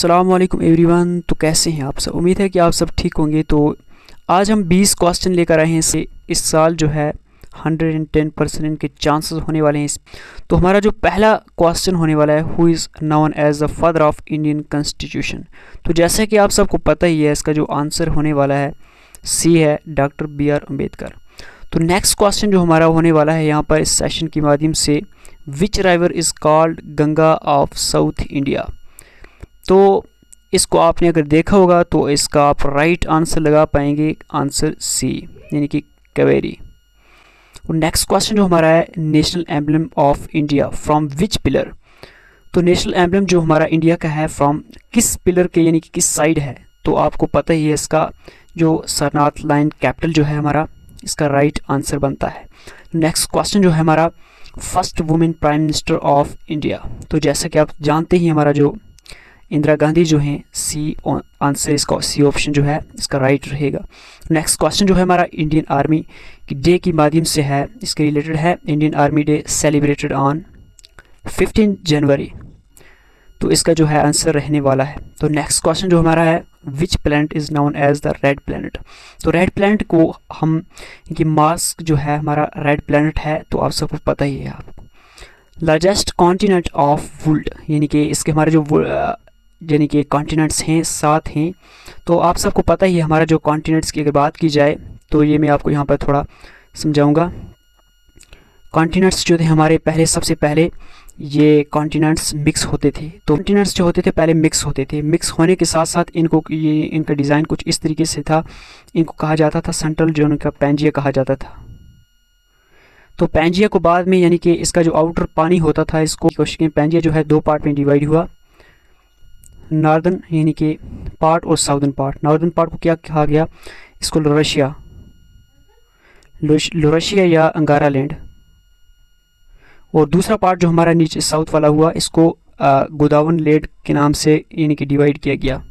अस्सलाम वालेकुम एवरीवन। तो कैसे हैं आप सब? उम्मीद है कि आप सब ठीक होंगे। तो आज हम 20 क्वेश्चन लेकर आए हैं। इस साल जो है 110% इनके चांसेस होने वाले हैं। तो हमारा जो पहला क्वेश्चन होने वाला है, who is known as the father of Indian constitution. तो जैसा कि आप सबको पता ही है, इसका जो आंसर होने वाला है सी है, डॉक्टर BR अम्बेडकर। तो नेक्स्ट क्वेश्चन जो हमारा होने वाला है यहाँ पर इस सेशन के माध्यम से, which river is called Ganga of south India. तो इसको आपने अगर देखा होगा तो इसका आप राइट आंसर लगा पाएंगे, आंसर सी यानी कि कावेरी। और नेक्स्ट क्वेश्चन जो हमारा है, national emblem of India from which pillar. तो नेशनल एम्बलम जो हमारा इंडिया का है फ्रॉम किस पिलर के यानी कि किस साइड है। तो आपको पता ही है, इसका जो सरनाथ लाइन कैपिटल जो है हमारा, इसका राइट आंसर बनता है। नेक्स्ट क्वेश्चन जो है हमारा, first women prime minister of India. तो जैसा कि आप जानते ही, हमारा जो इंदिरा गांधी जो हैं, सी आंसर इसका सी ऑप्शन जो है इसका राइट रहेगा। नेक्स्ट क्वेश्चन जो है हमारा, इंडियन आर्मी की डे के माध्यम से है, इसके रिलेटेड है। Indian army day celebrated on 15 जनवरी। तो इसका जो है आंसर रहने वाला है। तो नेक्स्ट क्वेश्चन जो हमारा है, which planet is known as the red planet. तो रेड प्लैनेट को हम, इनकी मास जो है हमारा रेड प्लैनेट है, तो आप सबको पता ही है आपको। लार्जेस्ट कॉन्टिनेंट ऑफ वर्ल्ड, यानी कि इसके हमारे जो यानी कि कॉन्टिनेंट्स हैं 7 हैं। तो आप सबको पता ही है, हमारा जो कॉन्टिनेंट्स की अगर बात की जाए तो ये मैं आपको यहाँ पर थोड़ा समझाऊंगा। कॉन्टिनेंट्स जो थे हमारे, पहले सबसे पहले ये कॉन्टिनेंट्स मिक्स होते थे। तो कॉन्टिनेंट्स जो होते थे पहले मिक्स होते थे। मिक्स होने के साथ साथ इनको ये इनका डिज़ाइन कुछ इस तरीके से था। इनको कहा जाता था सेंट्रल जोन का पैंजिया कहा जाता था। तो पैंजिया को बाद में यानी कि इसका जो आउटर पानी होता था, इसको पैंजिया जो है 2 पार्ट में डिवाइड हुआ, नॉर्दर्न यानी कि पार्ट और साउदर्न पार्ट। नॉर्दर्न पार्ट को क्या कहा गया, इसको लोरेशिया या अंगारा लैंड। और दूसरा पार्ट जो हमारा नीचे साउथ वाला हुआ, इसको गोदावन लैंड के नाम से यानी कि डिवाइड किया गया।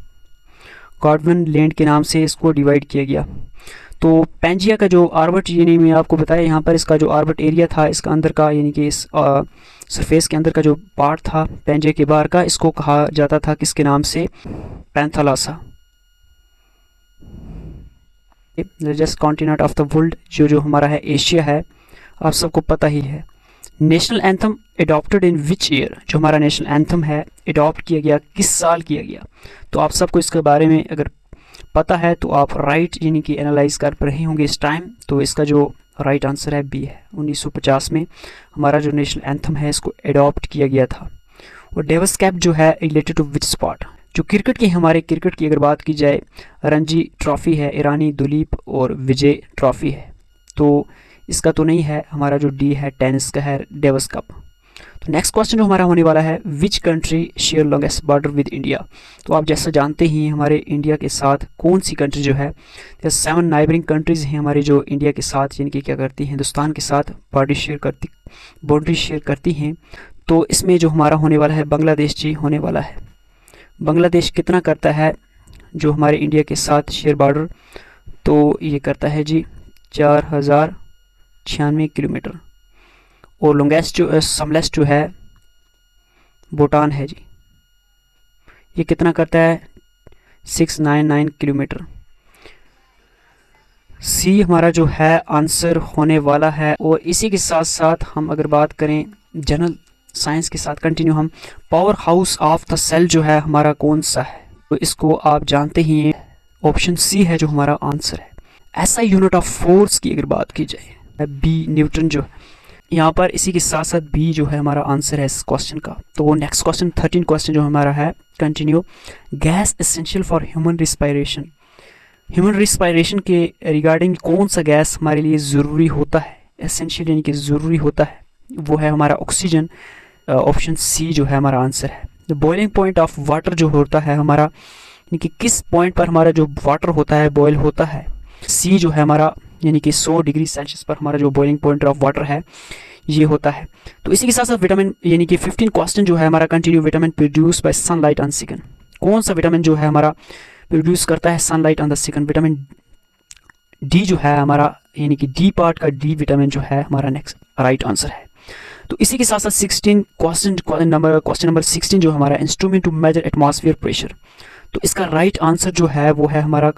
गॉडवन लैंड के नाम से इसको डिवाइड किया गया। तो पैंजिया का जो आर्बट, यानी मैं आपको बताया यहाँ पर, इसका जो आर्बट एरिया था, इसका अंदर का यानी कि इस सरफेस के अंदर का जो पार्ट था पैंजिया के बाहर का, इसको कहा जाता था किसके नाम से, Panthalassa. Largest continent of the world जो हमारा है एशिया है, आप सबको पता ही है। National anthem adopted in which year. जो हमारा नेशनल एंथम है एडॉप्ट किया गया किस साल किया गया। तो आप सबको इसके बारे में अगर पता है तो आप राइट यानी कि एनालाइज कर रहे होंगे इस टाइम। तो इसका जो राइट आंसर है बी है। 1950 में हमारा जो नेशनल एंथम है इसको एडॉप्ट किया गया था। और डेविस कप जो है रिलेटेड टू विच स्पॉट। जो क्रिकेट की, हमारे क्रिकेट की अगर बात की जाए, रणजी ट्रॉफी है, ईरानी दुलीप और विजय ट्रॉफी है। तो इसका तो नहीं है, हमारा जो डी है टेनिस का है, डेविस कप। तो नेक्स्ट क्वेश्चन जो हमारा होने वाला है, which country share longest border with India. तो आप जैसा जानते ही हमारे इंडिया के साथ कौन सी कंट्री जो है, 7 नाइबरिंग कंट्रीज़ हैं हमारी जो इंडिया के साथ यानी कि क्या करती हैं, हिंदुस्तान के साथ बाउंड्री शेयर करती हैं। तो इसमें जो हमारा होने वाला है, बांग्लादेश जी होने वाला है। बांग्लादेश कितना करता है जो हमारे इंडिया के साथ शेयर बॉर्डर, तो ये करता है जी 4096 किलोमीटर। और लॉन्गेस्ट जो समलेस्ट जो है भूटान है जी, ये कितना करता है, 699 किलोमीटर। सी हमारा जो है आंसर होने वाला है। और इसी के साथ साथ हम अगर बात करें जनरल साइंस के साथ कंटिन्यू, हम power house of the cell जो है हमारा कौन सा है, तो इसको आप जानते ही हैं, ऑप्शन सी है जो हमारा आंसर है। ऐसा यूनिट ऑफ फोर्स की अगर बात की जाए, बी न्यूटन जो यहाँ पर, इसी के साथ साथ बी जो है हमारा आंसर है इस क्वेश्चन का। तो नेक्स्ट क्वेश्चन 13 क्वेश्चन जो हमारा है continue, gas essential for human respiration. Human respiration के रिगार्डिंग कौन सा गैस हमारे लिए ज़रूरी होता है, एसेंशियल यानी कि ज़रूरी होता है, वो है हमारा ऑक्सीजन। ऑप्शन सी जो है हमारा आंसर है। The boiling point of water जो होता है हमारा, यानी कि किस पॉइंट पर हमारा जो वाटर होता है बॉयल होता है, सी जो है हमारा यानी कि 100 डिग्री सेल्सियस पर हमारा जो बॉइलिंग पॉइंट ऑफ वाटर है ये होता है। तो इसी के साथ साथ विटामिन यानी कि 15 क्वेश्चन जो है हमारा continue, vitamin produce by sunlight on skin. कौन सा विटामिन जो है हमारा प्रोड्यूस करता है sunlight on the skin, vitamin D जो है हमारा, यानी कि डी पार्ट का डी विटामिन जो है हमारा नेक्स्ट राइट आंसर है। तो इसी के साथ साथ 16 क्वेश्चन नंबर 16 जो हमारा instrument to measure atmosphere pressure. तो इसका राइट आंसर जो है वो है हमारा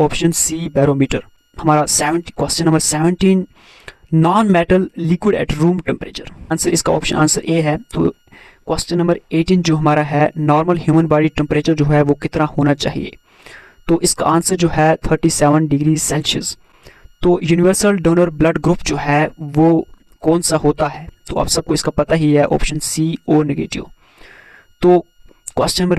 ऑप्शन सी, बैरोमीटर। हमारा question number 17 non metal liquid at room temperature. Answer इसका ऑप्शन आंसर ए है। तो क्वेश्चन नंबर 18 जो हमारा है नॉर्मल ह्यूमन बॉडी टेम्परेचर जो है वो कितना होना चाहिए। तो इसका आंसर जो है 37 डिग्री सेल्सियस। तो यूनिवर्सल डोनर ब्लड ग्रुप जो है वो कौन सा होता है, तो आप सबको इसका पता ही है, ऑप्शन सी, ओ नेगेटिव। तो क्वेश्चन नंबर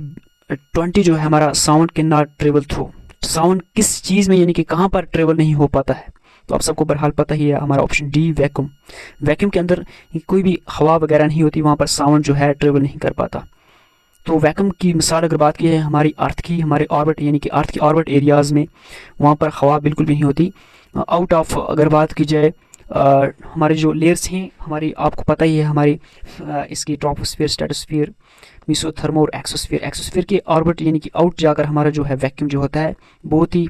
20 जो है हमारा sound can not travel through. Sound किस चीज़ में यानी कि कहाँ पर ट्रेवल नहीं हो पाता है, तो आप सबको बहरहाल पता ही है, हमारा ऑप्शन डी, वैक्यूम। वैक्यूम के अंदर कोई भी हवा वगैरह नहीं होती, वहाँ पर साउंड जो है ट्रेवल नहीं कर पाता। तो वैक्यूम की मिसाल अगर बात की है हमारी अर्थ की, हमारे ऑर्बिट यानी कि अर्थ की ऑर्बिट एरियाज़ में वहाँ पर हवा बिल्कुल भी नहीं होती। आउट ऑफ अगर बात की जाए हमारे जो लेयर्स हैं हमारी, आपको पता ही है हमारी इसकी ट्रोपोस्फीयर, स्ट्रेटोस्फीयर, मेसोथर्मो और एक्सोस्फीयर। एक्सोस्फीयर के ऑर्बिट यानी कि आउट जाकर हमारा जो है वैक्यूम जो होता है बहुत ही,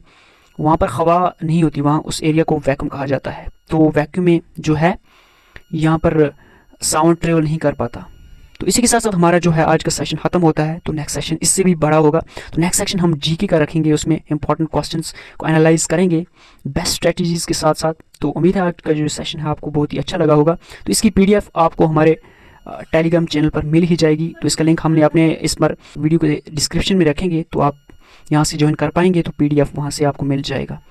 वहाँ पर हवा नहीं होती, वहाँ उस एरिया को वैक्यूम कहा जाता है। तो वैक्यूम में जो है यहाँ पर साउंड ट्रेवल नहीं कर पाता। तो इसी के साथ साथ हमारा जो है आज का सेशन खत्म होता है। तो नेक्स्ट सेशन इससे भी बड़ा होगा। तो नेक्स्ट सेशन हम जीके का रखेंगे, उसमें इंपॉर्टेंट क्वेश्चंस को एनालाइज करेंगे बेस्ट स्ट्रेटजीज के साथ साथ। तो उम्मीद है आज का जो सेशन है आपको बहुत ही अच्छा लगा होगा। तो इसकी पीडीएफ आपको हमारे टेलीग्राम चैनल पर मिल ही जाएगी। तो इसका लिंक हमने अपने इस पर वीडियो के डिस्क्रिप्शन में रखेंगे, तो आप यहाँ से ज्वाइन कर पाएंगे, तो पीडीएफ वहाँ से आपको मिल जाएगा।